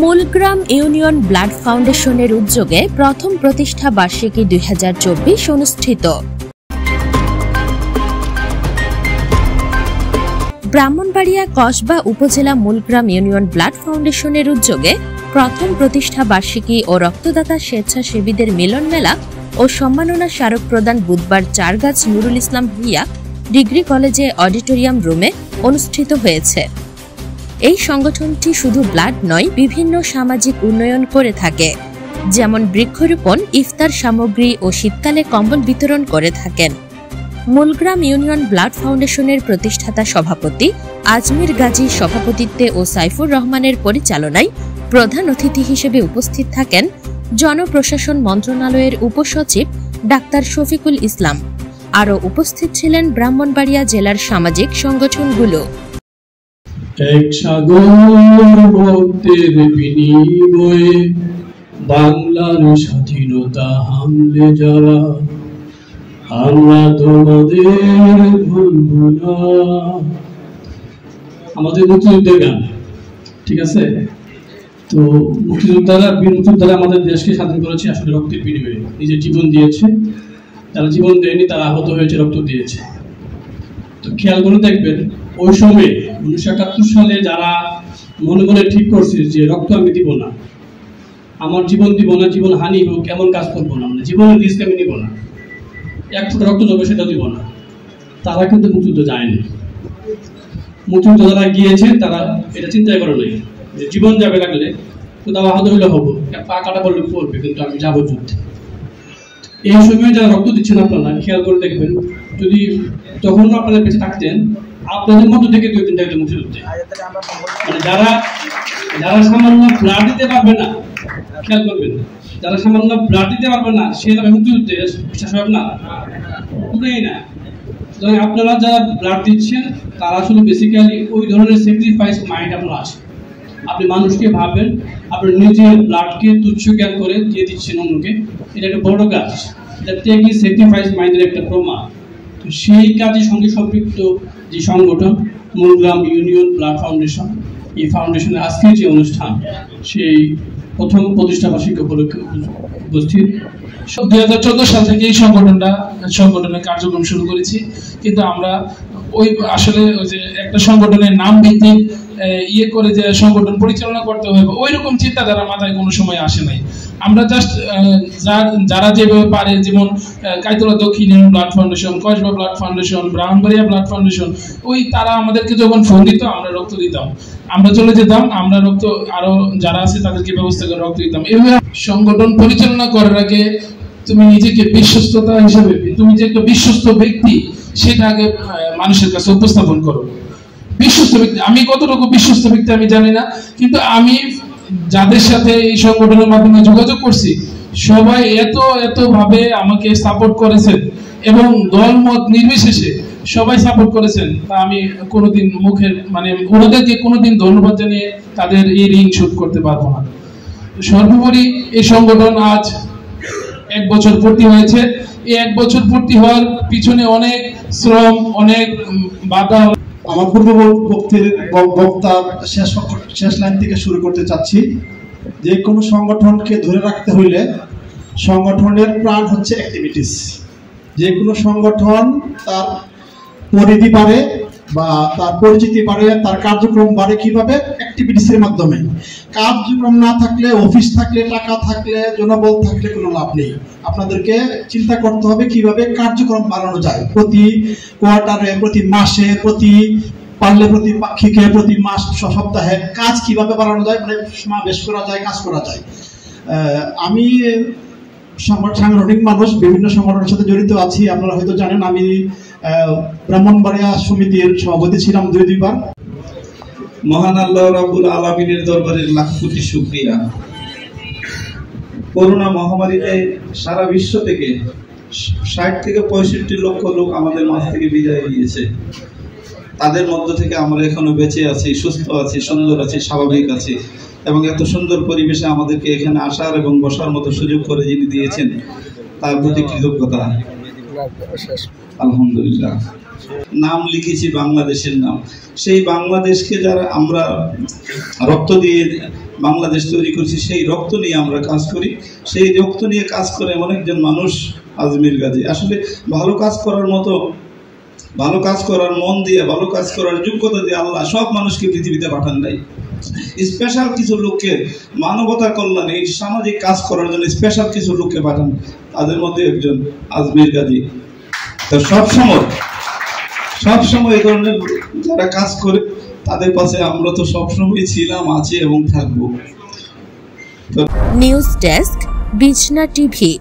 Mulgram union blood ফাউন্ডেশনের উদ্যোগে প্রথম প্রতিষ্ঠা বার্ষিকী 2024 অনুষ্ঠিত। ব্রাহ্মণবাড়িয়া কসবা উপজেলা মূলগ্রাম ইউনিয়ন ব্লাড ফাউন্ডেশনের উদ্যোগে প্রথম প্রতিষ্ঠা বার্ষিকী ও রক্তদাতা স্বেচ্ছাসেবীদের মিলন মেলা ও সম্মাননা স্মারক প্রদান বুধবার চারগাছ নুরুল ইসলাম ভূঁইয়া ডিগ্রি কলেজে অডিটোরিয়াম রুমে অনুষ্ঠিত হয়েছে। এই সংগঠনটি শুধু ব্লাড নয়, বিভিন্ন সামাজিক উন্নয়ন করে থাকে, যেমন বৃক্ষরোপণ, ইফতার সামগ্রী ও শীতকালে কম্বল বিতরণ করে থাকেন। মূলগ্রাম ইউনিয়ন ব্লাড ফাউন্ডেশনের প্রতিষ্ঠাতা সভাপতি আজমির গাজীর সভাপতিত্বে ও সাইফুর রহমানের পরিচালনায় প্রধান অতিথি হিসেবে উপস্থিত থাকেন জনপ্রশাসন মন্ত্রণালয়ের উপসচিব ডাক্তার শফিকুল ইসলাম। আরও উপস্থিত ছিলেন ব্রাহ্মণবাড়িয়া জেলার সামাজিক সংগঠনগুলো। এক সাগর ভক্তের বিনিময়ে বাংলার স্বাধীনতা হামলে যারা, আমরা তোমাদের ভুলব না। আমাদের মুক্তিযুদ্ধের গান, ঠিক আছে? তো মুক্তিযোদ্ধারা আমাদের দেশকে স্বাধীন করেছে আসলে রক্তের বিনিময়ে, নিজের জীবন দিয়েছে। যারা জীবন দেয়নি তারা আহত হয়েছে, রক্ত দিয়েছে। তো খেয়াল করে দেখবেন ওই সময়ে 1971 সালে যারা মনে মনে ঠিক করছে যে রক্ত আমি দিব না, আমার জীবন দিব না, জীবন হানি হোক, কেমন কাজ করবো না, মানে জীবনের রিস্ক আমি নিব না, এক ফোঁটা রক্ত যাবে সেটা দিব না, তারা কিন্তু মুক্তিযুদ্ধ যায়নি। মুক্তিযুদ্ধ যারা গিয়েছে তারা এটা চিন্তাই করে নাই যে জীবন যাবে লাগলে কিন্তু আহত হইলে হবো, পা কাটা পড়লে পড়বে, কিন্তু আমি যাবো যুদ্ধে। এই সময় যারা রক্ত দিচ্ছেন আপনারা খেয়াল করে দেখবেন, যদি তখন আপনারা বেঁচে থাকতেন আপনাদের মতো থেকে 2-3টা একজন মুক্তিযুদ্ধে, মানে যারা সামান্য ব্লাড দিতে পারবে না, খেয়াল করবেন, যারা সামান্য ব্লাড দিতে পারবে না সে যাবে মুক্তিযুদ্ধে, বিশ্বাস হবে না? পুরোই না। আপনারা যারা ব্লাড দিচ্ছেন তারা আসলে বেসিক্যালি ওই ধরনের স্যাক্রিফাইস মাইন্ড আপনার আসে। আপনি মানুষকে ভাবেন, আপনার নিজের ব্লাডকে তুচ্ছ জ্ঞান করে দিয়ে দিচ্ছেন অন্যকে, এটা একটা বড় কাজ, এটা টেকি স্যাক্রিফাইস মাইন্ডের একটা প্রমাণ। তো সেই কাজের সঙ্গে সম্পৃক্ত যে সংগঠন মূলগ্রাম ইউনিয়ন ব্লাড ফাউন্ডেশন, এই ফাউন্ডেশনের আজকের যে অনুষ্ঠান সেই প্রথম প্রতিষ্ঠা বার্ষিকী উপলক্ষে উপস্থিত। 2014 সাল থেকে এই সংগঠনের কার্যক্রম শুরু করেছি, কিন্তু আমরা আসলে ওই যে একটা সংগঠনের নাম ভিত্তিক করে যে সংগঠন পরিচালনা করতে হবে ওই রকম চিন্তাধারা মাথায় কোনো সময় আসে নাই। আমরা জাস্ট যারা যেভাবে পারে, যেমন কাইতলা দক্ষিণ blood foundation, Kasba blood foundation, Brahmanbaria blood foundation, তারা আমাদেরকে যখন ফোন দিত আমরা রক্ত দিতাম, আমরা চলে যেতাম, আমরা রক্ত আরো যারা আছে তাদেরকে ব্যবস্থা করে রক্ত দিতাম। এভাবে সংগঠন পরিচালনা করার আগে তুমি নিজেকে বিশ্বস্ততা হিসেবে, তুমি যে একটা বিশ্বস্ত ব্যক্তি সেটা আগে মানুষের কাছে উপস্থাপন করো। বিশ্বস্ত ব্যক্তি, আমি কতটুকু বিশ্বস্ত ব্যক্তি আমি জানি না, কিন্তু আমি যাদের সাথে এই সংগঠনের মাধ্যমে যোগাযোগ করছি সবাই এত ভাবে আমাকে সাপোর্ট করেছেন এবং দল মত নির্বিশেষে সবাই সাপোর্ট করেছেন, তা আমি কোনোদিন ওনাদেরকে কোনোদিন ধন্যবাদ জানিয়ে তাদের এই ঋণ শোধ করতে পারবো না। সর্বোপরি এই সংগঠন আজ 1 বছর পূর্তি হয়েছে। এই 1 বছর পূর্তি হওয়ার পিছনে অনেক শ্রম, অনেক বাধা। আমার পূর্ব বক্তার শেষ লাইন থেকে শুরু করতে চাচ্ছি। যে কোনো সংগঠনকে ধরে রাখতে হইলে সংগঠনের প্রাণ হচ্ছে অ্যাক্টিভিটিস। যে কোনো সংগঠন তার পরিধি বাড়ে বা তার পরিচিতি বাড়ে, তার কার্যক্রম বাড়ে কিভাবে? অ্যাক্টিভিটিসের মাধ্যমে। কার্যক্রম না থাকলে, অফিস থাকলে, টাকা থাকলে, জনবল থাকলে কোনো লাভ নেই। আপনাদেরকে চিন্তা করতে হবে কিভাবে কার্যক্রম বাড়ানো যায়, প্রতি কোয়ার্টারে, প্রতি মাসে, প্রতি পাক্ষিকে, প্রতি মাস, সপ্তাহে কাজ কিভাবে বাড়ানো যায়, মানে সমাবেশ করা যায়, কাজ করা যায়। আমি সাংগঠনিক মানুষ, বিভিন্ন সংগঠনের সাথে জড়িত আছি। আপনারা হয়তো জানেন আমি ব্রাহ্মণবাড়িয়া সমিতির সভাপতি ছিলাম 2 বার। মহান আল্লাহ রাব্বুল আলামিনের দরবারে লাখ কোটি শুকরিয়া। করোনা মহামারীতে সারা বিশ্ব থেকে 60 থেকে 65 লক্ষ লোক আমাদের মাঝ থেকে বিদায় নিয়েছে। তাদের মধ্য থেকে আমরা এখনো বেঁচে আছি, সুস্থ আছি, সুন্দর আছি, স্বাভাবিক আছি, এবং এত সুন্দর পরিবেশে আমাদেরকে এখানে আসার এবং বসার মতো সুযোগ করে যিনি দিয়েছেন তার প্রতি কৃতজ্ঞতা। আলহামদুলিল্লাহ। নাম লিখেছি বাংলাদেশের নাম। সেই বাংলাদেশকে যারা আমরা রক্ত দিয়ে বাংলাদেশ তৈরি করছি, সেই রক্ত নিয়ে আমরা কাজ করি। সেই রক্ত নিয়ে কাজ করে এমন একজন মানুষ আজমির গাজী। আসলে ভালো কাজ করার মতো, ভালো কাজ করার মন দিয়ে, ভালো কাজ করার যোগ্যতা দিয়ে আল্লাহ সব মানুষকে পৃথিবীতে পাঠান নাই। স্পেশাল কিছু লোককে মানবতার কল্যাণে, এই সামাজিক কাজ করার জন্য স্পেশাল কিছু লোককে পাঠান। তাদের মধ্যে একজন আজমির গাজী। তো সবসময় এই ধরনের যারা কাজ করে তাদের পাশে আমরা তো সবসময় ছিলাম, আছি এবং থাকবো। News desk, বিজনা TV.